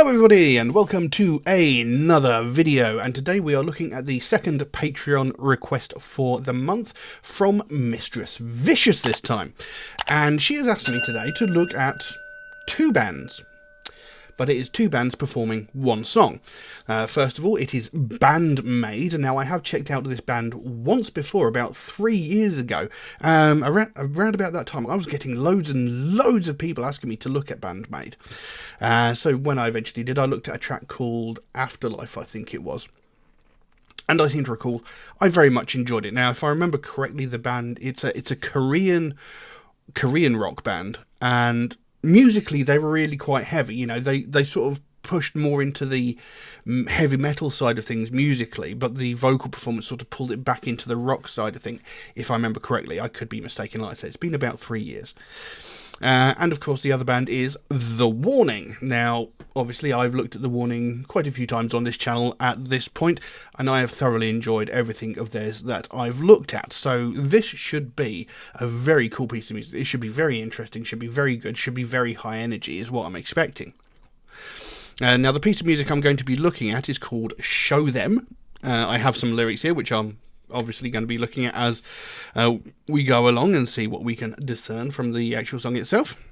Hello everybody and welcome to another video, and today we are looking at the second Patreon request for the month from Mistress Vicious this time, and she has asked me today to look at two bands, but it is two bands performing one song. First of all, it is Band-Maid. Now, I have checked out this band once before, about 3 years ago. Around about that time, I was getting loads and loads of people asking me to look at Band-Maid. So when I eventually did, I looked at a track called Afterlife, I think it was. And I seem to recall I very much enjoyed it. Now, if I remember correctly, the band, it's a Korean rock band, and musically they were really quite heavy. You know, they sort of pushed more into the heavy metal side of things musically, but the vocal performance sort of pulled it back into the rock side of things, if I remember correctly. I could be mistaken. Like I said, it's been about 3 years. And of course the other band is The Warning. Now, obviously I've looked at The Warning quite a few times on this channel at this point, and I have thoroughly enjoyed everything of theirs that I've looked at. So this should be a very cool piece of music. It should be very interesting, should be very good, should be very high energy is what I'm expecting. Now the piece of music I'm going to be looking at is called Show Them. I have some lyrics here which I'm obviously going to be looking at as we go along and see what we can discern from the actual song itself.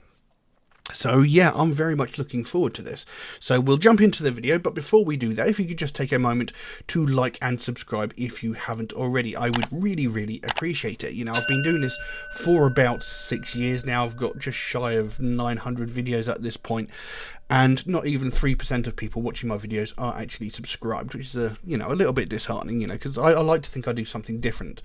So yeah, I'm very much looking forward to this. So we'll jump into the video, but before we do that, if you could just take a moment to like and subscribe if you haven't already, I would really appreciate it. You know, I've been doing this for about 6 years now. I've got just shy of 900 videos at this point, and not even 3% of people watching my videos are actually subscribed, which is a little bit disheartening, because I like to think I do something different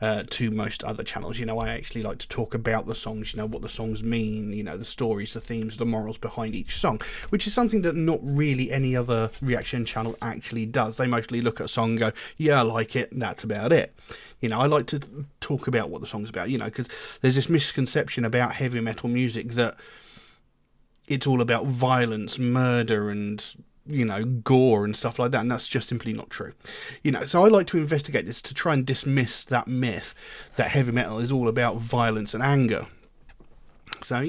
to most other channels. You know, I actually like to talk about the songs, what the songs mean, the stories, the themes, the morals behind each song, which is something that not really any other reaction channel actually does. They mostly look at a song and go, yeah, I like it, that's about it. I like to talk about what the song's about, because there's this misconception about heavy metal music that it's all about violence, murder, and gore and stuff like that, and that's just simply not true. So I like to investigate this to try and dismiss that myth that heavy metal is all about violence and anger. So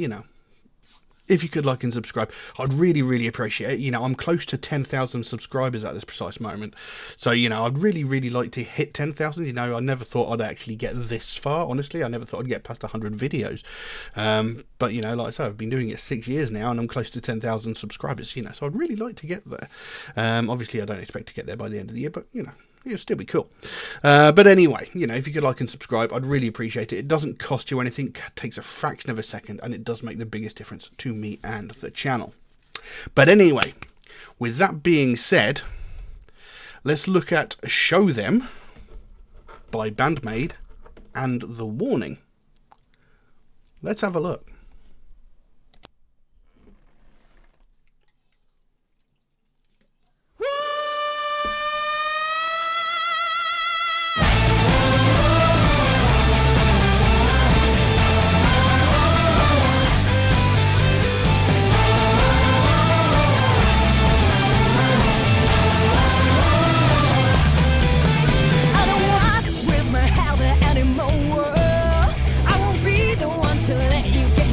if you could like and subscribe, I'd really appreciate it. I'm close to 10,000 subscribers at this precise moment. So, I'd really like to hit 10,000. I never thought I'd actually get this far, honestly. I never thought I'd get past 100 videos. But, like I said, I've been doing it 6 years now, and I'm close to 10,000 subscribers, so I'd really like to get there. Obviously, I don't expect to get there by the end of the year, but, it'll still be cool. But anyway, if you could like and subscribe, I'd really appreciate it. It doesn't cost you anything, it takes a fraction of a second, and it does make the biggest difference to me and the channel. But anyway, with that being said, let's look at Show Them by Band-Maid and The Warning. Let's have a look. I won't be the one to let you get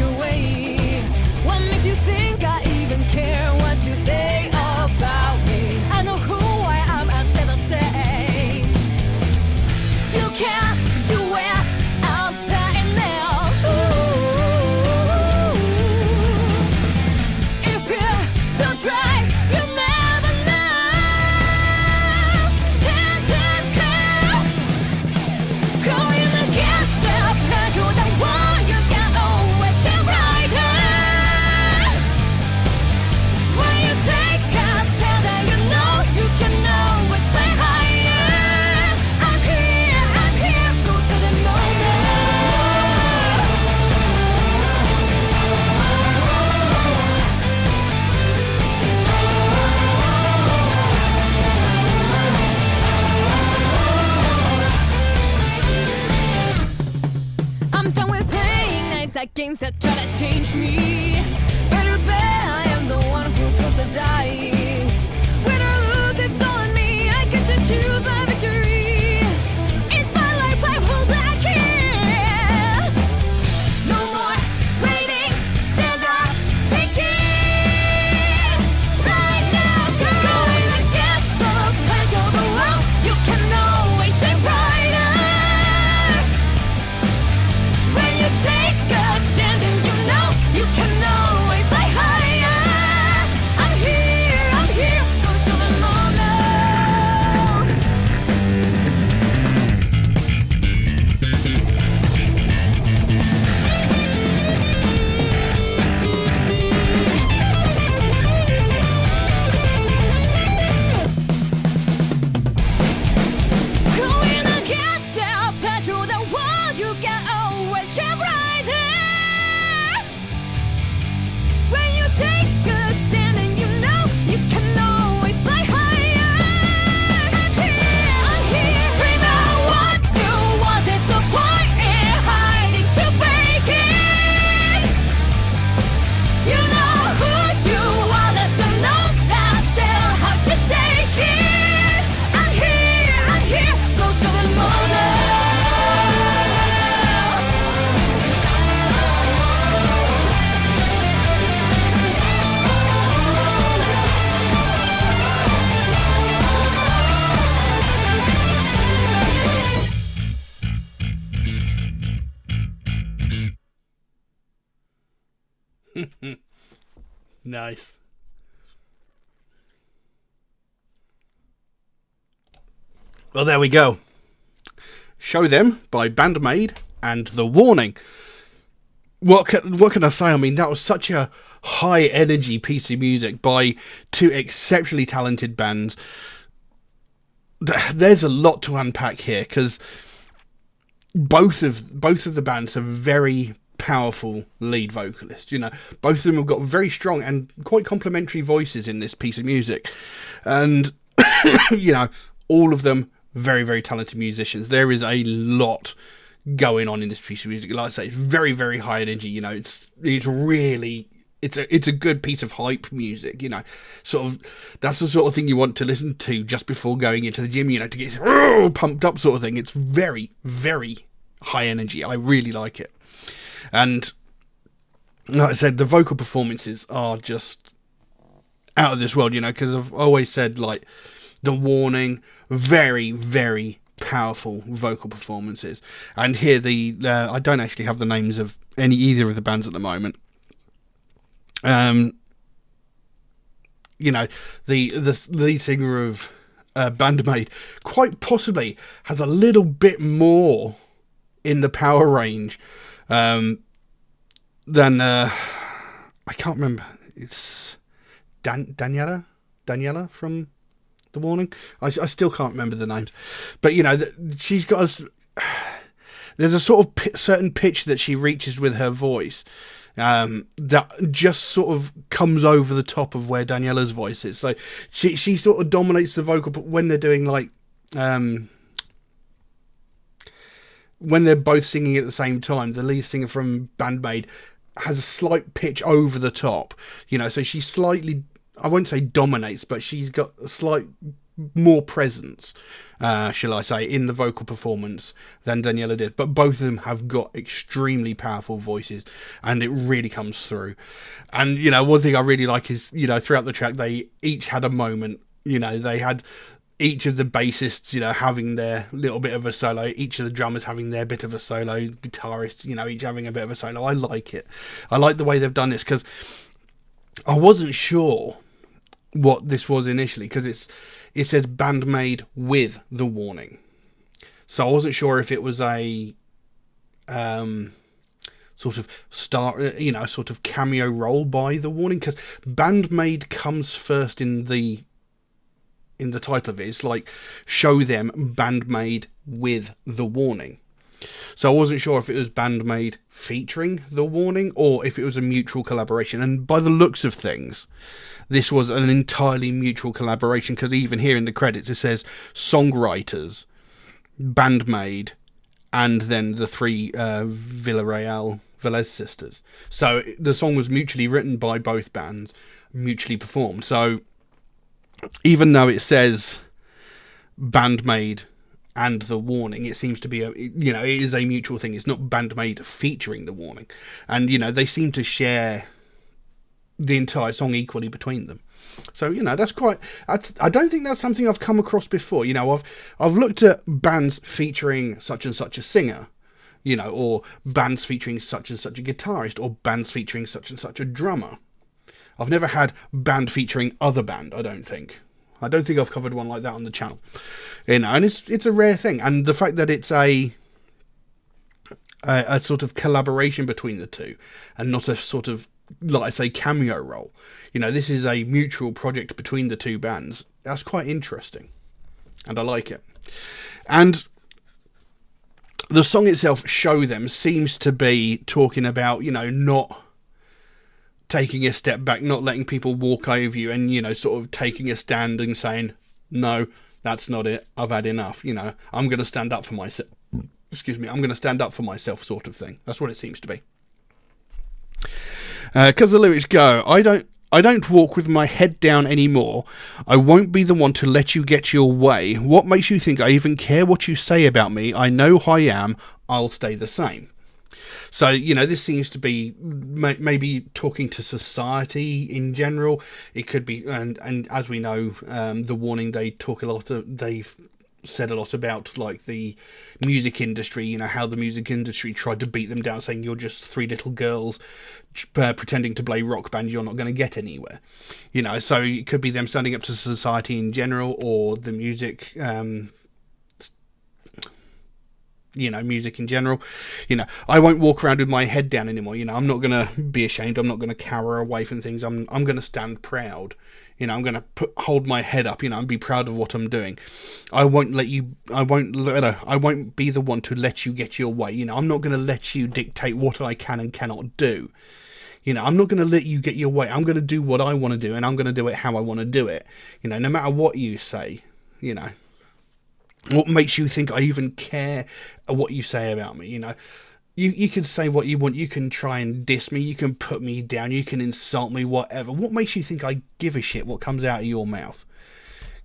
Nice. Well, there we go. Show Them by Band-Maid and The Warning. What can I say? I mean, that was such a high energy piece of music by two exceptionally talented bands. There's a lot to unpack here because both of the bands have very powerful lead vocalists. You know, both of them have got very strong and quite complementary voices in this piece of music, and you know, all of them very, very talented musicians. There is a lot going on in this piece of music. Like I say, it's very, very high energy. You know, it's really, it's a good piece of hype music. You know, sort of that's the sort of thing you want to listen to just before going into the gym. You know, to get pumped up sort of thing. It's very, very high energy. I really like it, and like I said, the vocal performances are just out of this world. You know, because I've always said, like, The Warning, very, very powerful vocal performances, and here I don't actually have the names of either of the bands at the moment. You know, the lead singer of Band-Maid quite possibly has a little bit more in the power range than I can't remember. It's Daniela from The Warning. I still can't remember the names, but you know, she's got there's a sort of certain pitch that she reaches with her voice that just sort of comes over the top of where Daniela's voice is. So she sort of dominates the vocal, but when they're doing like when they're both singing at the same time, the lead singer from Band-Maid has a slight pitch over the top. You know, so she slightly, I won't say dominates, but she's got a slight more presence, shall I say, in the vocal performance than Daniela did. But both of them have got extremely powerful voices, and it really comes through. And, you know, one thing I really like is, you know, throughout the track, they each had a moment. You know, they had each of the bassists, you know, having their little bit of a solo, each of the drummers having their bit of a solo, guitarists, you know, each having a bit of a solo. I like it. I like the way they've done this, because I wasn't sure what this was initially, because it said Band-Maid with The Warning, so I wasn't sure if it was a sort of sort of cameo role by The Warning, because Band-Maid comes first in the title of it. It's like Show Them Band-Maid with The Warning. So I wasn't sure if it was Band-Maid featuring The Warning or if it was a mutual collaboration. And by the looks of things, this was an entirely mutual collaboration, because even here in the credits it says songwriters, Band-Maid, and then the three Velez sisters. So the song was mutually written by both bands, mutually performed. So even though it says Band-Maid and The Warning, it seems to be it is a mutual thing. It's not Band-Maid featuring The Warning, and you know, they seem to share the entire song equally between them. So, you know, I don't think that's something I've come across before. You know, I've looked at bands featuring such and such a singer, you know, or bands featuring such and such a guitarist, or bands featuring such and such a drummer. I've never had band featuring other band, I don't think I've covered one like that on the channel. You know, and it's a rare thing. And the fact that it's a sort of collaboration between the two, and not a sort of, like I say, cameo role. You know, this is a mutual project between the two bands. That's quite interesting, and I like it. And the song itself, Show Them, seems to be talking about, you know, not taking a step back, not letting people walk over you, and, you know, sort of taking a stand and saying, no, that's not it, I've had enough, you know, I'm going to stand up for myself. I'm going to stand up for myself, sort of thing. That's what it seems to be. Because the lyrics go, I don't walk with my head down anymore. I won't be the one to let you get your way. What makes you think I even care what you say about me? I know who I am. I'll stay the same. So, you know, this seems to be maybe talking to society in general. It could be, and as we know, The Warning, they talk a lot of, they said a lot about like the music industry, you know, how the music industry tried to beat them down, saying you're just three little girls pretending to play rock band, you're not going to get anywhere, you know. So it could be them standing up to society in general, or the music, you know, music in general. You know, I won't walk around with my head down anymore. You know, I'm not going to be ashamed. I'm not going to cower away from things. I'm going to stand proud. You know, I'm going to hold my head up, you know, and be proud of what I'm doing. I won't be the one to let you get your way. You know, I'm not going to let you dictate what I can and cannot do. You know, I'm not going to let you get your way. I'm going to do what I want to do, and I'm going to do it how I want to do it. You know, no matter what you say, you know. What makes you think I even care what you say about me, you know? You can say what you want, you can try and diss me, you can put me down, you can insult me, whatever. What makes you think I give a shit what comes out of your mouth?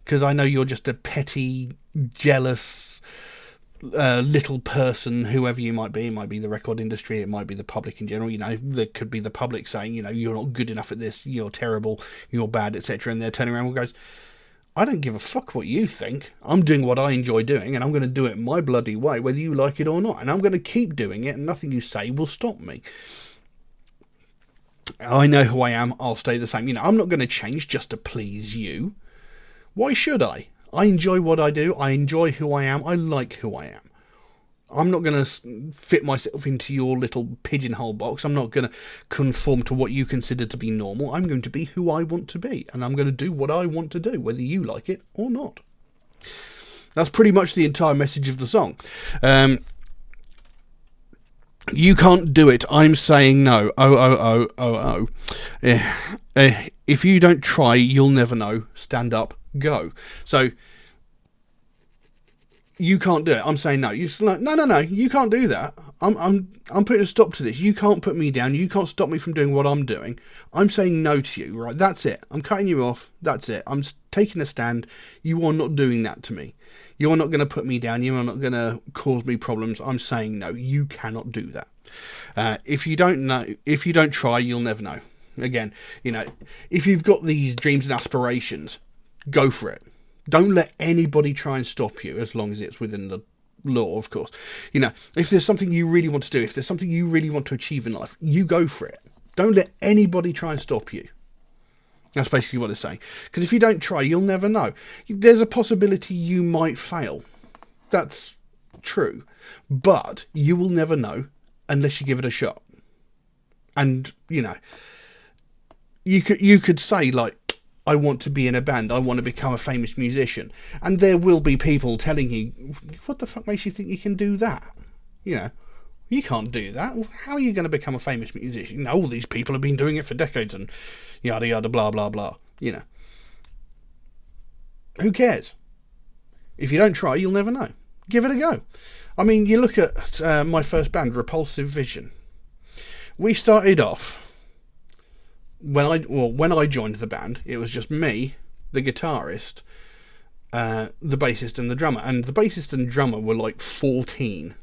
Because I know you're just a petty, jealous, little person, whoever you might be. It might be the record industry, it might be the public in general, you know. There could be the public saying, you know, you're not good enough at this, you're terrible, you're bad, etc. And they're turning around and goes, I don't give a fuck what you think. I'm doing what I enjoy doing, and I'm going to do it my bloody way, whether you like it or not. And I'm going to keep doing it, and nothing you say will stop me. I know who I am. I'll stay the same. You know, I'm not going to change just to please you. Why should I? I enjoy what I do. I enjoy who I am. I like who I am. I'm not going to fit myself into your little pigeonhole box. I'm not going to conform to what you consider to be normal. I'm going to be who I want to be, and I'm going to do what I want to do, whether you like it or not. That's pretty much the entire message of the song. You can't do it. I'm saying no. Oh. If you don't try, you'll never know. Stand up, go. So, you can't do it. I'm saying no. You're like, no. You can't do that. I'm putting a stop to this. You can't put me down. You can't stop me from doing what I'm doing. I'm saying no to you. Right? That's it. I'm cutting you off. That's it. I'm taking a stand. You are not doing that to me. You're not going to put me down. You are not going to cause me problems. I'm saying no. You cannot do that. If you don't try, you'll never know. Again, you know, if you've got these dreams and aspirations, go for it. Don't let anybody try and stop you, as long as it's within the law, of course. You know, if there's something you really want to do, if there's something you really want to achieve in life, you go for it. Don't let anybody try and stop you. That's basically what it's saying. Because if you don't try, you'll never know. There's a possibility you might fail. That's true. But you will never know unless you give it a shot. And, you know, you could say, like, I want to be in a band, I want to become a famous musician. And there will be people telling you, what the fuck makes you think you can do that? You know, you can't do that. How are you going to become a famous musician? You know, all these people have been doing it for decades and yada yada blah blah blah. You know, who cares? If you don't try, you'll never know. Give it a go. I mean, you look at my first band, Repulsive Vision. We started off, when I joined the band, it was just me, the guitarist, the bassist and the drummer. And the bassist and drummer were like 14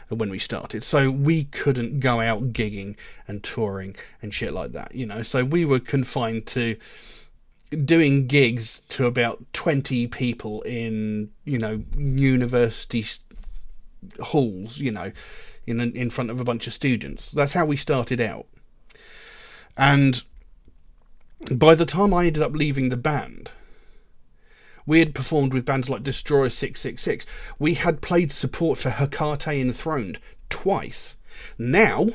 when we started. So we couldn't go out gigging and touring and shit like that, you know. So we were confined to doing gigs to about 20 people in, you know, university halls, you know, in front of a bunch of students. That's how we started out. And by the time I ended up leaving the band, we had performed with bands like Destroyer 666. We had played support for Hecate Enthroned twice. Now,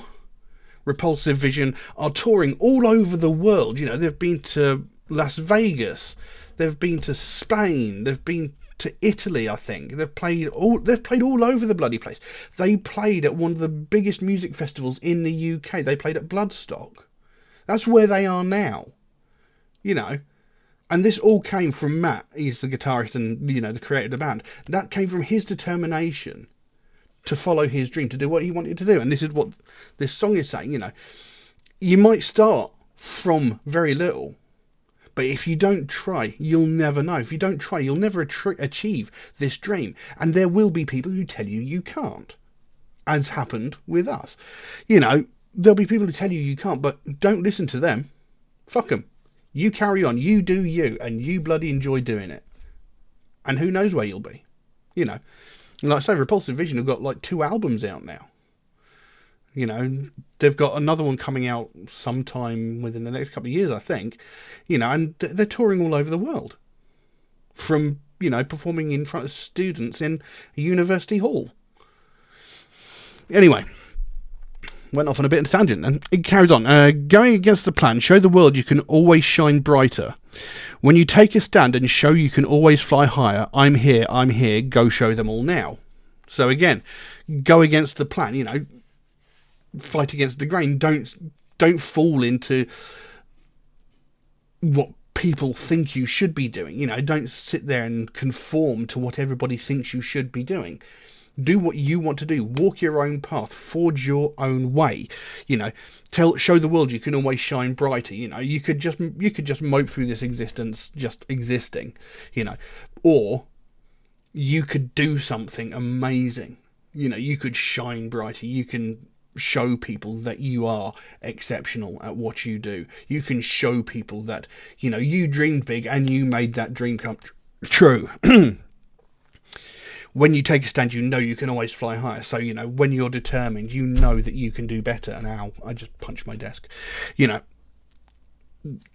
Repulsive Vision are touring all over the world. You know, they've been to Las Vegas, they've been to Spain, they've been to Italy, I think. They've played all over the bloody place. They played at one of the biggest music festivals in the UK. They played at Bloodstock. That's where they are now, you know. And this all came from Matt. He's the guitarist and, you know, the creator of the band. That came from his determination to follow his dream, to do what he wanted to do. And this is what this song is saying, you know. You might start from very little, but if you don't try, you'll never know. If you don't try, you'll never achieve this dream. And there will be people who tell you you can't, as happened with us. You know, there'll be people who tell you you can't, but don't listen to them. Fuck them. You carry on. You do you, and you bloody enjoy doing it. And who knows where you'll be, you know. And like I say, Repulsive Vision have got like 2 albums out now. You know, they've got another one coming out sometime within the next couple of years, I think. You know, and they're touring all over the world. From, you know, performing in front of students in a university hall. Anyway, went off on a bit of a tangent, and it carries on. Going against the plan, show the world you can always shine brighter. When you take a stand and show you can always fly higher, I'm here, go show them all now. So again, go against the plan, you know, fight against the grain. Don't fall into what people think you should be doing. You know, don't sit there and conform to what everybody thinks you should be doing. Do what you want to do. Walk your own path. Forge your own way. You know, show the world you can always shine brighter. You know, you could just mope through this existence just existing. You know, or you could do something amazing. You know, you could shine brighter. You can show people that you are exceptional at what you do. You can show people that, you know, you dreamed big and you made that dream come true. When you take a stand, you know you can always fly higher. So, you know, when you're determined, you know that you can do better. And ow, I just punched my desk. You know,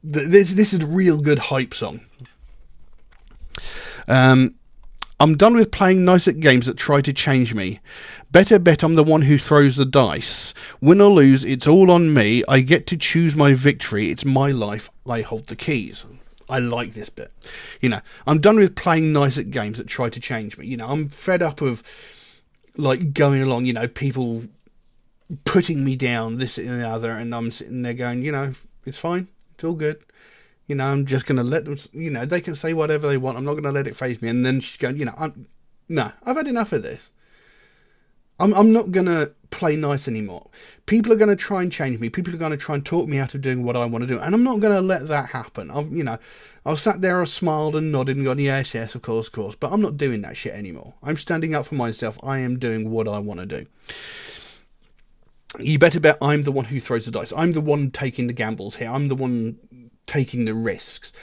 this is a real good hype song. I'm done with playing nice at games that try to change me. Better bet I'm the one who throws the dice. Win or lose, it's all on me. I get to choose my victory. It's my life. I hold the keys. I like this bit. You know, I'm done with playing nice at games that try to change me. You know, I'm fed up of, like, going along, you know, people putting me down, this and the other, and I'm sitting there going, you know, it's fine. It's all good. You know, I'm just going to let them, you know, they can say whatever they want. I'm not going to let it faze me. And then she's going, you know, no, I've had enough of this. I'm not going to play nice anymore. People are going to try and change me. People are going to try and talk me out of doing what I want to do. And I'm not going to let that happen. I've sat there, I smiled and nodded and gone, yes, of course. But I'm not doing that shit anymore. I'm standing up for myself. I am doing what I want to do. You better bet I'm the one who throws the dice. I'm the one taking the gambles here. I'm the one taking the risks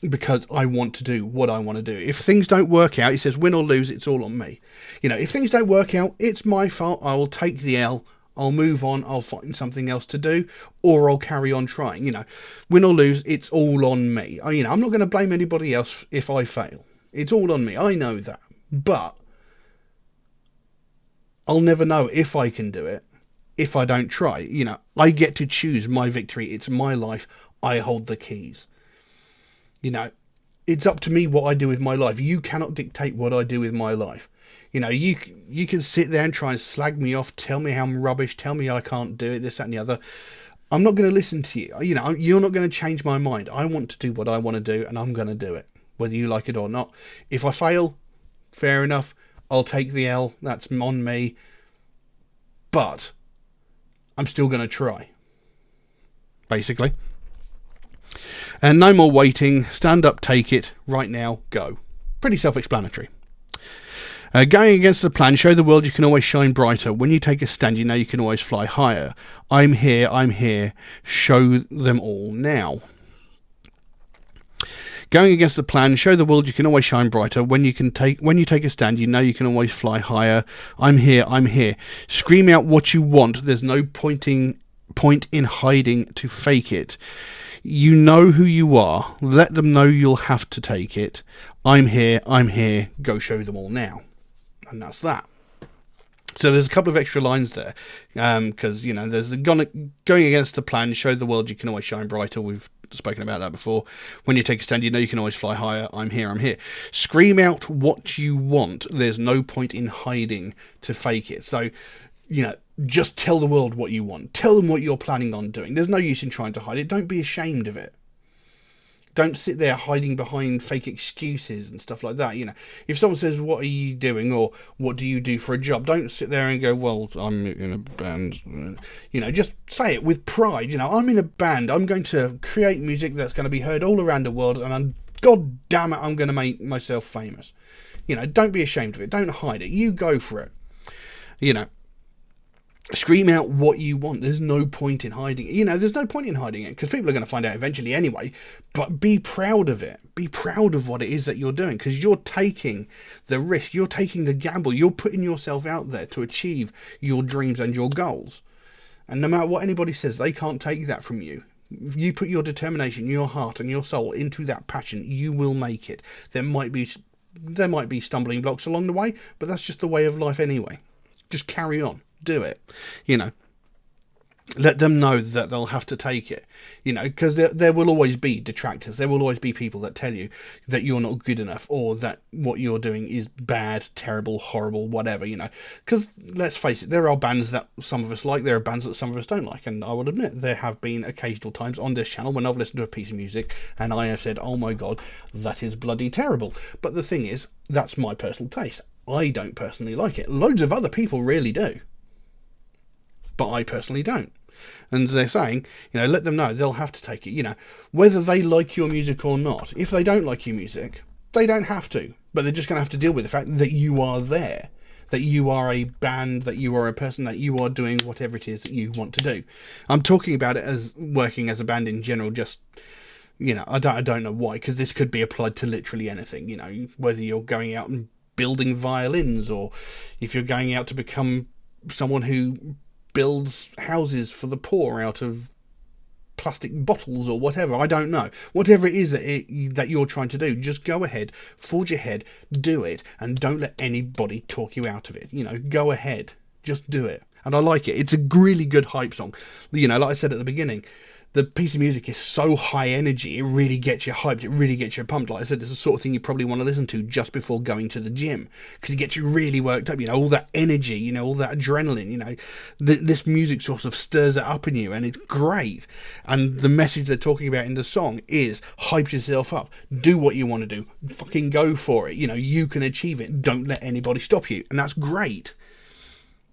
because I want to do what I want to do. If things don't work out, he says, win or lose, it's all on me. You know, if things don't work out, it's my fault. I will take the L. I'll move on. I'll find something else to do, or I'll carry on trying. You know, win or lose, it's all on me. You know, I'm not going to blame anybody else if I fail. It's all on me. I know that, but I'll never know if I can do it if I don't try. You know, I get to choose my victory. It's my life. I hold the keys. You know, it's up to me what I do with my life. You cannot dictate what I do with my life. You know, you can sit there and try and slag me off, tell me how I'm rubbish, tell me I can't do it, this, that and the other. I'm not going to listen to you. You know, you're not going to change my mind. I want to do what I want to do, and I'm going to do it, whether you like it or not. If I fail, fair enough. I'll take the L. That's on me. But I'm still going to try. Basically. And no more waiting. Stand up, take it. Right now, go. Pretty self-explanatory. Going against the plan, show the world you can always shine brighter. When you take a stand, you know you can always fly higher. I'm here. Show them all now. Going against the plan, show the world you can always shine brighter. When you take a stand, you know you can always fly higher. I'm here. Scream out what you want. There's no point in hiding to fake it. You know who you are. Let them know you'll have to take it. I'm here. Go show them all now. And that's that. So there's a couple of extra lines there. Because, you know, there's going against the plan, show the world you can always shine brighter. We've spoken about that before. When you take a stand, you know you can always fly higher. I'm here. Scream out what you want. There's no point in hiding to fake it. So, you know, just tell the world what you want. Tell them what you're planning on doing. There's no use in trying to hide it. Don't be ashamed of it. Don't sit there hiding behind fake excuses and stuff like that. You know, if someone says, what are you doing? Or what do you do for a job? Don't sit there and go, well, I'm in a band. You know, just say it with pride. You know, I'm in a band. I'm going to create music that's going to be heard all around the world. And God damn it, I'm going to make myself famous. You know, don't be ashamed of it. Don't hide it. You go for it. You know. Scream out what you want. There's no point in hiding it. You know, there's no point in hiding it because people are going to find out eventually anyway. But be proud of it. Be proud of what it is that you're doing, because you're taking the risk. You're taking the gamble. You're putting yourself out there to achieve your dreams and your goals. And no matter what anybody says, they can't take that from you. If you put your determination, your heart and your soul into that passion, you will make it. There might be stumbling blocks along the way, but that's just the way of life anyway. Just carry on. Do it, you know. Let them know that they'll have to take it, you know, because there will always be detractors. There will always be people that tell you that you're not good enough, or that what you're doing is bad, terrible, horrible, whatever, you know. Because let's face it, there are bands that some of us like, there are bands that some of us don't like, and I will admit there have been occasional times on this channel when I've listened to a piece of music and I have said, oh my god, that is bloody terrible. But the thing is, that's my personal taste. I don't personally like it. Loads of other people really do, but I personally don't. And they're saying, you know, let them know they'll have to take it, you know, whether they like your music or not. If they don't like your music, they don't have to, but they're just going to have to deal with the fact that you are there, that you are a band, that you are a person, that you are doing whatever it is that you want to do. I'm talking about it as working as a band in general, just, you know, I don't know why, because this could be applied to literally anything, you know, whether you're going out and building violins, or if you're going out to become someone who builds houses for the poor out of plastic bottles or whatever. I don't know. Whatever it is that you're trying to do, just go ahead, forge ahead, do it, and don't let anybody talk you out of it. You know, go ahead, just do it. And I like it. It's a really good hype song. You know, like I said at the beginning, the piece of music is so high energy, it really gets you hyped, it really gets you pumped. Like I said, it's the sort of thing you probably want to listen to just before going to the gym, because it gets you really worked up, you know, all that energy, you know, all that adrenaline, you know, this music sort of stirs it up in you, and it's great. And the message they're talking about in the song is hype yourself up, do what you want to do, fucking go for it, you know, you can achieve it, don't let anybody stop you, and that's great.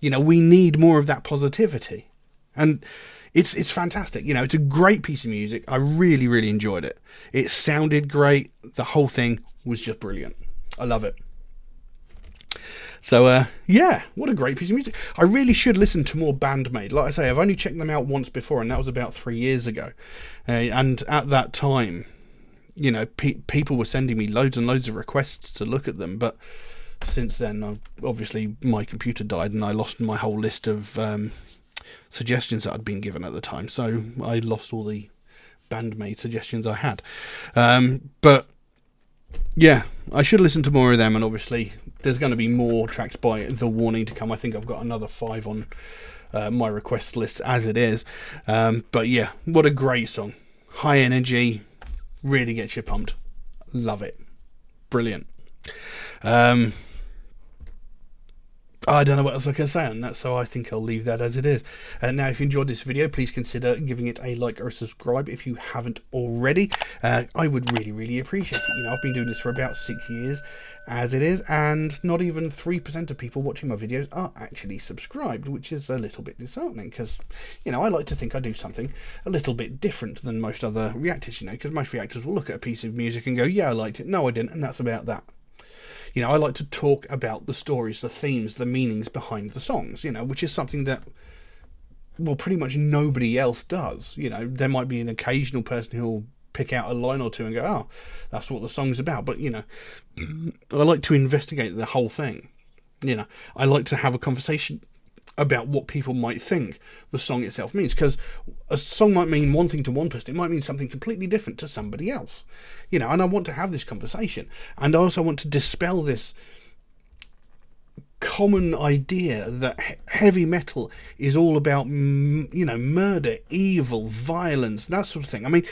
You know, we need more of that positivity, and it's fantastic. You know, it's a great piece of music. I really, really enjoyed it. It sounded great. The whole thing was just brilliant. I love it. So, yeah, what a great piece of music. I really should listen to more Band-Maid. Like I say, I've only checked them out once before, and that was about 3 years ago. And at that time, you know, people were sending me loads and loads of requests to look at them, but since then, obviously, my computer died, and I lost my whole list of suggestions that I'd been given at the time, so I lost all the Band-Maid suggestions I had. But yeah, I should listen to more of them, and obviously there's going to be more tracks by The Warning to come. I think I've got another 5 on my request list as it is. But yeah, what a great song. High energy, really gets you pumped. Love it. Brilliant. I don't know what else I can say on that, so I think I'll leave that as it is. Now, if you enjoyed this video, please consider giving it a like or a subscribe if you haven't already. I would really, really appreciate it. You know, I've been doing this for about 6 years as it is, and not even 3% of people watching my videos are actually subscribed, which is a little bit disheartening, because, you know, I like to think I do something a little bit different than most other reactors, you know, because most reactors will look at a piece of music and go, yeah, I liked it, no, I didn't, and that's about that. You know, I like to talk about the stories, the themes, the meanings behind the songs, you know, which is something that, well, pretty much nobody else does. You know, there might be an occasional person who'll pick out a line or two and go, oh, that's what the song's about. But, you know, I like to investigate the whole thing. You know, I like to have a conversation about what people might think the song itself means, because a song might mean one thing to one person, it might mean something completely different to somebody else, you know, and I want to have this conversation, and I also want to dispel this common idea that heavy metal is all about, you know, murder, evil, violence, that sort of thing. I mean,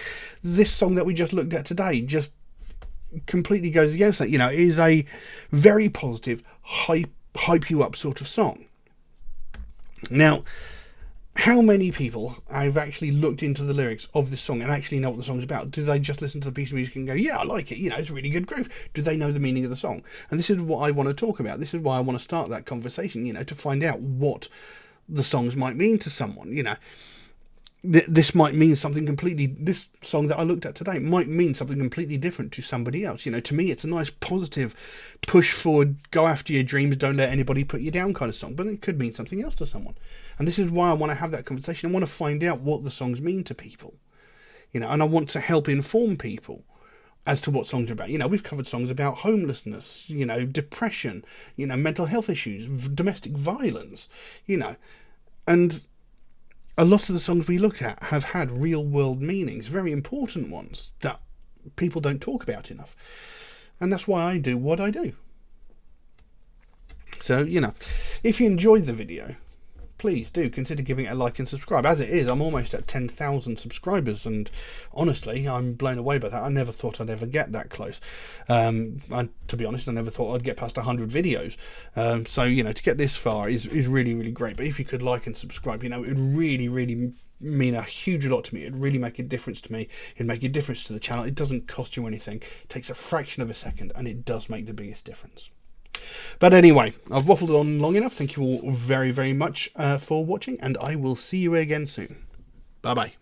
this song that we just looked at today just completely goes against that. You know, it is a very positive, hype you up sort of song. Now, how many people have actually looked into the lyrics of this song and actually know what the song's about? Do they just listen to the piece of music and go, yeah, I like it, you know, it's really good groove? Do they know the meaning of the song? And this is what I want to talk about. This is why I want to start that conversation, you know, to find out what the songs might mean to someone, you know. this might mean something completely, this song that I looked at today might mean something completely different to somebody else. You know, to me it's a nice positive push forward, go after your dreams, don't let anybody put you down kind of song, but it could mean something else to someone. And this is why I want to have that conversation. I want to find out what the songs mean to people, you know, and I want to help inform people as to what songs are about. You know, we've covered songs about homelessness, you know, depression, you know, mental health issues, domestic violence, you know, and a lot of the songs we looked at have had real world meanings, very important ones that people don't talk about enough. And that's why I do what I do. So, you know, if you enjoyed the video, please do consider giving it a like and subscribe. As it is, I'm almost at 10,000 subscribers, and honestly, I'm blown away by that. I never thought I'd ever get that close. To be honest, I never thought I'd get past 100 videos. So, you know, to get this far is really, really great. But if you could like and subscribe, you know, it would really, really mean a huge lot to me. It'd really make a difference to me. It'd make a difference to the channel. It doesn't cost you anything. It takes a fraction of a second, and it does make the biggest difference. But anyway, I've waffled on long enough. Thank you all very, very much for watching, and I will see you again soon. Bye bye.